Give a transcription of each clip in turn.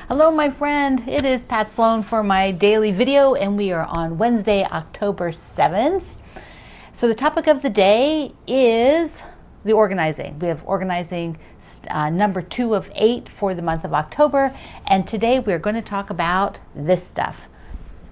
Hello, my friend. It is Pat Sloan for my daily video, and we are on Wednesday, October 7th. So the topic of the day is the organizing. We have organizing number 2 of 8 for the month of October, and today we're going to talk about this stuff,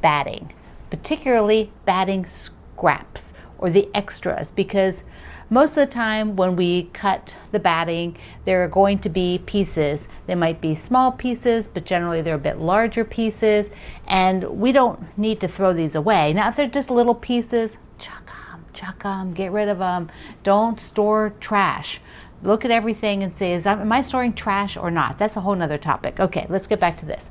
batting, particularly batting scraps or the extras, because most of the time when we cut the batting, there are going to be pieces. They might be small pieces, but generally they're a bit larger pieces, and we don't need to throw these away. Now, if they're just little pieces, chuck them, get rid of them. Don't store trash. Look at everything and say, am I storing trash or not? That's a whole nother topic. Okay, let's get back to this.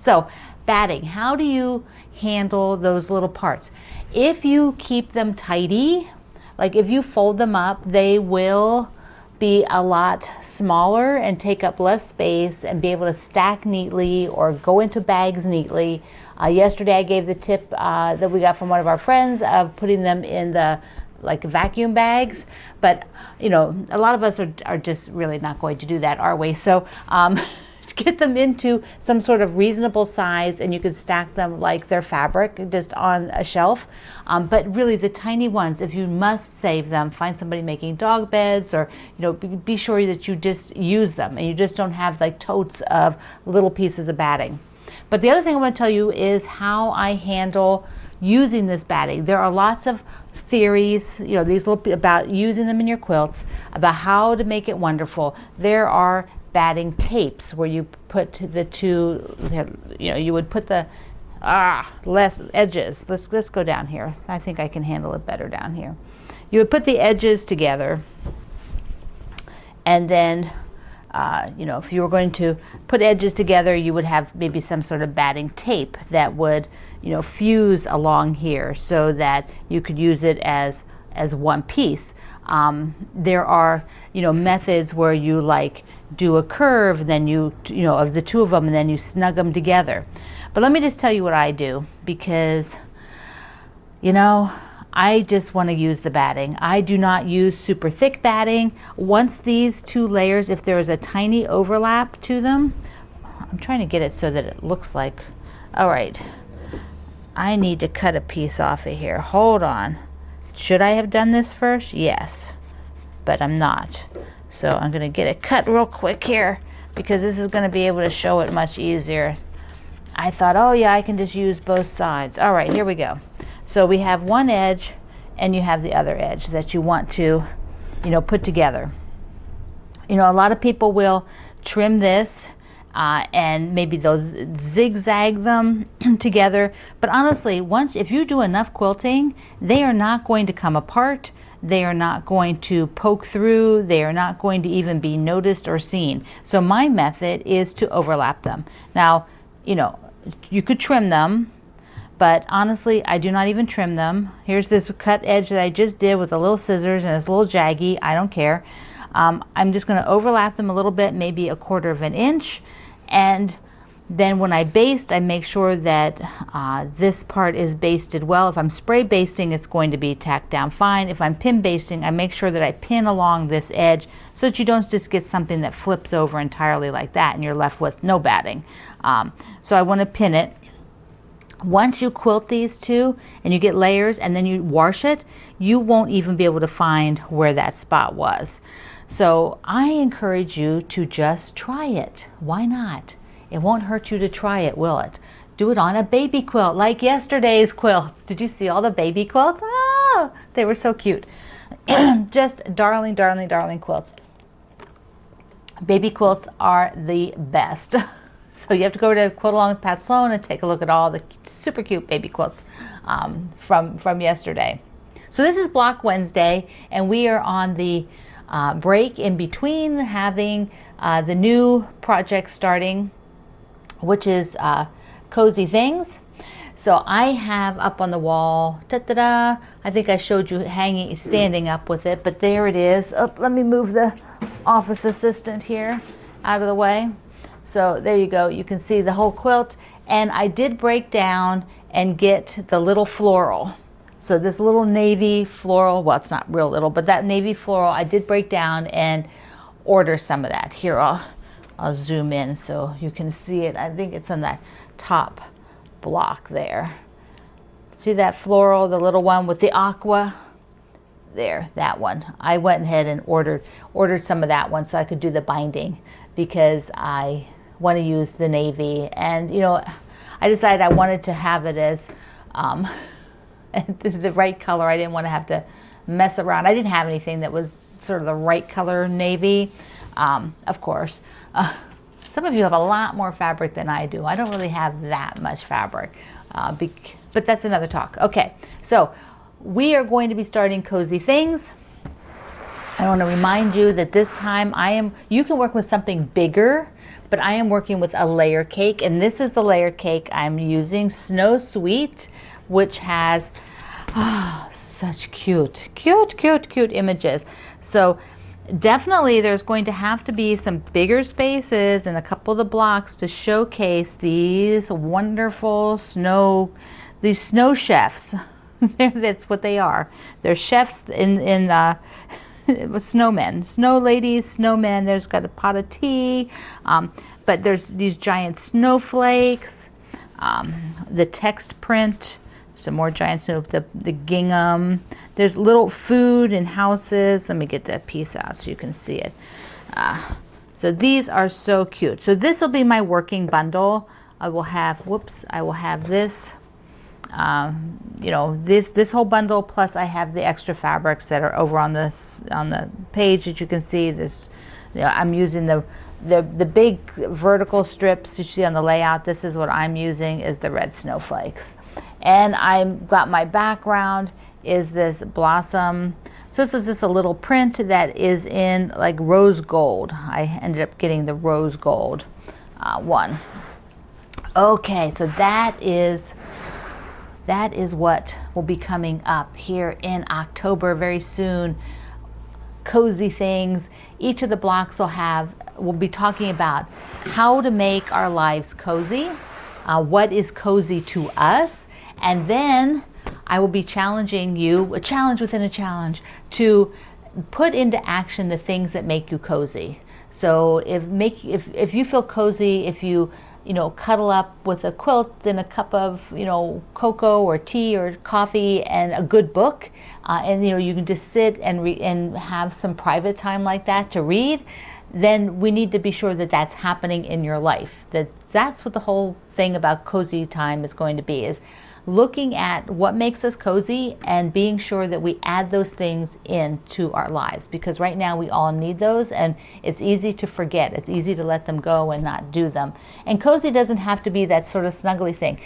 So, batting, how do you handle those little parts? If you keep them tidy, like if you fold them up, they will be a lot smaller and take up less space and be able to stack neatly or go into bags neatly. Yesterday I gave the tip that we got from one of our friends of putting them in the vacuum bags, but you know, a lot of us are just really not going to do that, are we? So get them into some sort of reasonable size, and you can stack them like they're fabric just on a shelf. But really the tiny ones, if you must save them, find somebody making dog beds, or you know, be sure that you just use them and you just don't have like totes of little pieces of batting. But the other thing I want to tell you is how I handle using this batting. There are lots of theories, you know, these little about using them in your quilts, about how to make it wonderful. There are batting tapes where you put the two, you know, you would put the less edges. Let's go down here. I think I can handle it better down here. You would put the edges together, and then you know, if you were going to put edges together, you would have maybe some sort of batting tape that would, you know, fuse along here so that you could use it as one piece. There are, you know, methods where you like do a curve, and then you know, of the two of them, and then you snug them together. But let me just tell you what I do, because you know, I just want to use the batting. I do not use super thick batting. Once these two layers, if there is a tiny overlap to them, I'm trying to get it so that it looks like, all right, I need to cut a piece off of here. Hold on. Should I have done this first? Yes, but I'm not. So I'm going to get it cut real quick here, because this is going to be able to show it much easier. I thought, oh yeah, I can just use both sides. All right, here we go. So we have one edge, and you have the other edge that you want to, you know, put together. You know, a lot of people will trim this and maybe they'll zigzag them together. But honestly, if you do enough quilting, they are not going to come apart. They are not going to poke through. They are not going to even be noticed or seen. So my method is to overlap them. Now, you know, you could trim them, but honestly, I do not even trim them. Here's this cut edge that I just did with the little scissors, and it's a little jaggy. I don't care. I'm just going to overlap them a little bit, maybe 1/4 of an inch. And then when I baste, I make sure that this part is basted well. If I'm spray basting, it's going to be tacked down fine. If I'm pin basting, I make sure that I pin along this edge so that you don't just get something that flips over entirely like that and you're left with no batting. So I want to pin it. Once you quilt these two and you get layers and then you wash it, you won't even be able to find where that spot was. So I encourage you to just try it. Why not? It won't hurt you to try it, will it? Do it on a baby quilt like yesterday's quilts. Did you see all the baby quilts? Oh, they were so cute. Just darling, darling, darling quilts. Baby quilts are the best. So you have to go to Quilt Along with Pat Sloan and take a look at all the super cute baby quilts from yesterday. So this is Block Wednesday, and we are on the break in between having the new project starting, which is Cozy Things. So I have up on the wall, I think I showed you standing up with it, but there it is. Oh, let me move the office assistant here out of the way. So there you go. You can see the whole quilt, and I did break down and get the little floral. So this little navy floral, well, it's not real little, but that navy floral, I did break down and order some of that. Here, I'll I'll zoom in so you can see it. I think it's on that top block there. See that floral, the little one with the aqua? There, that one. I went ahead and ordered some of that one so I could do the binding, because I want to use the navy. And, you know, I decided I wanted to have it as the right color. I didn't want to have to mess around. I didn't have anything that was sort of the right color navy. Of course, some of you have a lot more fabric than I do. I don't really have that much fabric, but that's another talk. Okay, so we are going to be starting Cozy Things. I want to remind you that this time you can work with something bigger, but I am working with a layer cake, and this is the layer cake I'm using, Snow Sweet, which has such cute images. So definitely there's going to have to be some bigger spaces and a couple of the blocks to showcase these wonderful snow chefs. That's what they are. They're chefs in snowmen, snow ladies, snowmen. There's got a pot of tea, but there's these giant snowflakes, the text print, some more giant snow, the gingham. There's little food and houses. Let me get that piece out so you can see it. So these are so cute. So this will be my working bundle. I will have this. You know, this whole bundle, plus I have the extra fabrics that are over on the page that you can see. This, you know, I'm using the big vertical strips you see on the layout. This is what I'm using, is the red snowflakes, and I've got my background is this blossom. So this is just a little print that is in like rose gold. I ended up getting the rose gold one. Okay, so that is what will be coming up here in October very soon. Cozy Things. Each of the blocks will be talking about how to make our lives cozy, what is cozy to us, and then I will be challenging you, a challenge within a challenge, to put into action the things that make you cozy. So if you feel cozy, if you cuddle up with a quilt and a cup of, cocoa or tea or coffee and a good book, and you can just sit and have some private time like that to read, then we need to be sure that that's happening in your life. That's what the whole thing about cozy time is going to be, is looking at what makes us cozy and being sure that we add those things into our lives, because right now we all need those, and it's easy to forget. It's easy to let them go and not do them. And cozy doesn't have to be that sort of snuggly thing.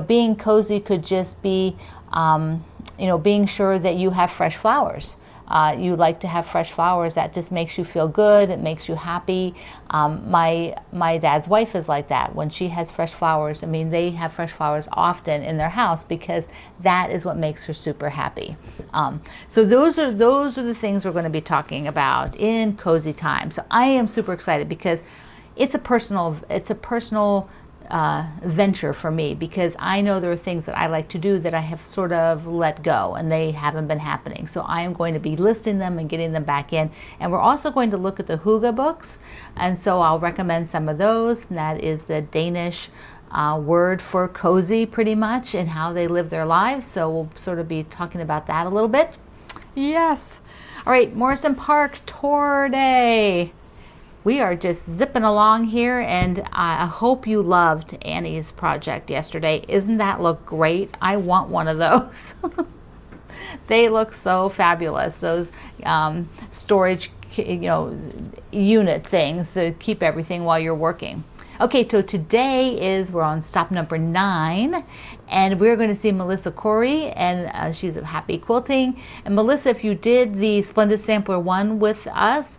Being cozy could just be being sure that you have fresh flowers. You like to have fresh flowers. That just makes you feel good. It makes you happy. My dad's wife is like that. When she has fresh flowers, they have fresh flowers often in their house, because that is what makes her super happy. So those are the things we're going to be talking about in Cozy Time. So I am super excited, because it's a personal venture for me, because I know there are things that I like to do that I have sort of let go and they haven't been happening. So I am going to be listing them and getting them back in. And we're also going to look at the Hygge books, and so I'll recommend some of those. And that is the Danish word for cozy, pretty much, and how they live their lives. So we'll sort of be talking about that a little bit. Yes. All right, Morrison Park Tour Day. We are just zipping along here, and I hope you loved Annie's project yesterday. Isn't that look great? I want one of those. They look so fabulous, those storage unit things to keep everything while you're working. Okay, so today we're on stop number 9, and we're going to see Melissa Corey, and she's of Happy Quilting. And Melissa, if you did the Splendid Sampler 1 with us,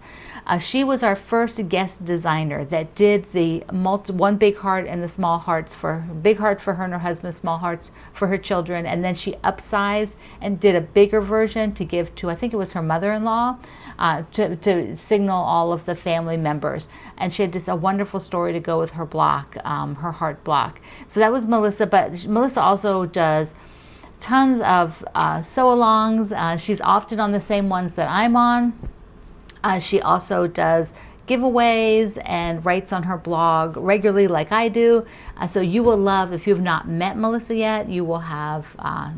she was our first guest designer that did the one big heart and the small hearts, for big heart for her and her husband, small hearts for her children, and then she upsized and did a bigger version to give to, I think it was her mother-in-law, to signal all of the family members. And she had just a wonderful story to go with her block, her heart block. So that was Melissa, but Melissa also does tons of sew-alongs. She's often on the same ones that I'm on. She also does giveaways and writes on her blog regularly like I do. So you will love, if you've not met Melissa yet, you will have,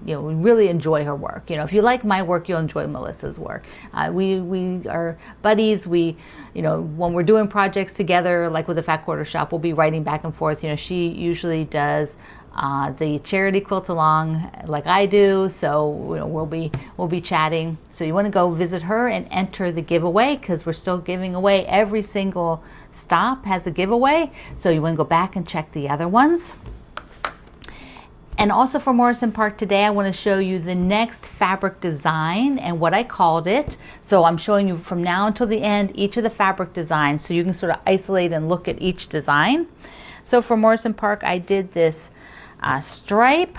really enjoy her work. If you like my work, you'll enjoy Melissa's work. We are buddies. We, when we're doing projects together, like with the Fat Quarter Shop, we'll be writing back and forth. She usually does the charity quilt along like I do, so we'll be chatting. So you want to go visit her and enter the giveaway, because we're still giving away. Every single stop has a giveaway, so you want to go back and check the other ones. And also for Morrison Park today, I want to show you the next fabric design and what I called it. So I'm showing you from now until the end each of the fabric designs, so you can sort of isolate and look at each design. So for Morrison Park, I did this stripe.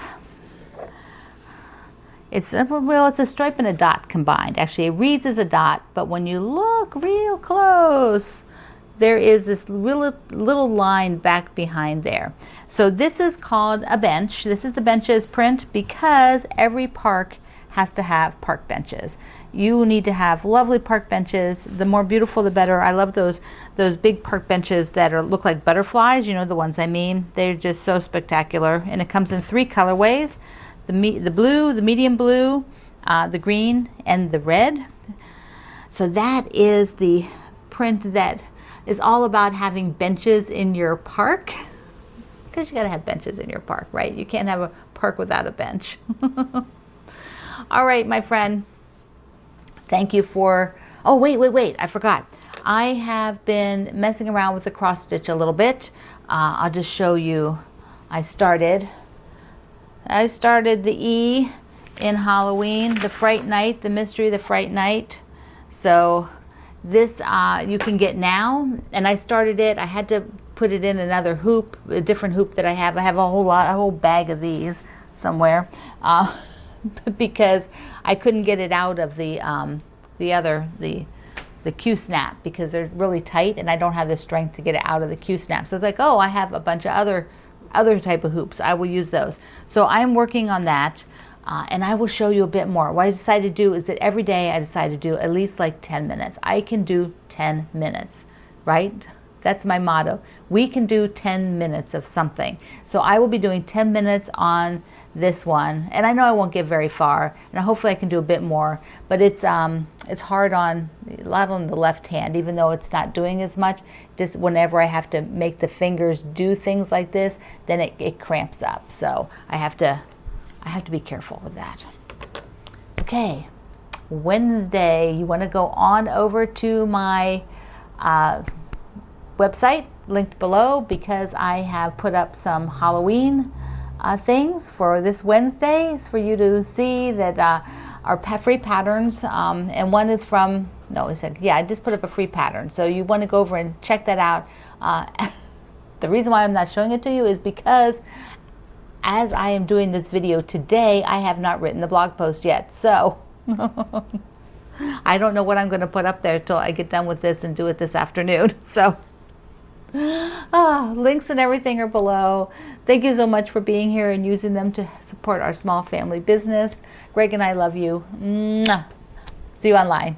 It's a stripe and a dot combined. Actually, it reads as a dot, but when you look real close, there is this little line back behind there. So this is called a bench. This is the benches print, because every park has to have park benches. You need to have lovely park benches. The more beautiful, the better. I love those big park benches that look like butterflies. You know the ones I mean. They're just so spectacular. And it comes in 3 colorways: the blue, the medium blue, the green, and the red. So that is the print that is all about having benches in your park, because you got to have benches in your park, right? You can't have a park without a bench. All right, my friend. Thank you for, oh, wait, I forgot. I have been messing around with the cross stitch a little bit. I'll just show you. I started the E in Halloween, the Fright Night, the Mystery of the Fright Night. So this you can get now, and I started it. I had to put it in another hoop, a different hoop that I have. I have a whole bag of these somewhere. Because I couldn't get it out of the Q-snap, because they're really tight and I don't have the strength to get it out of the Q-snap. So it's like, oh, I have a bunch of other type of hoops. I will use those. So I'm working on that, and I will show you a bit more. What I decided to do is that every day I decided to do at least like 10 minutes. I can do 10 minutes, right? That's my motto. We can do 10 minutes of something. So I will be doing 10 minutes on this one, and I know I won't get very far, and hopefully I can do a bit more, but it's hard on a lot on the left hand, even though it's not doing as much. Just whenever I have to make the fingers do things like this, then it cramps up. So I have to be careful with that. Okay, Wednesday, you want to go on over to my website linked below, because I have put up some Halloween things for this Wednesday for you to see that are free patterns, and one is from, no, he said, yeah, I just put up a free pattern, so you want to go over and check that out. The reason why I'm not showing it to you is because as I am doing this video today, I have not written the blog post yet, so I don't know what I'm going to put up there till I get done with this and do it this afternoon. So links and everything are below. Thank you so much for being here and using them to support our small family business. Greg and I love you. Mwah. See you online.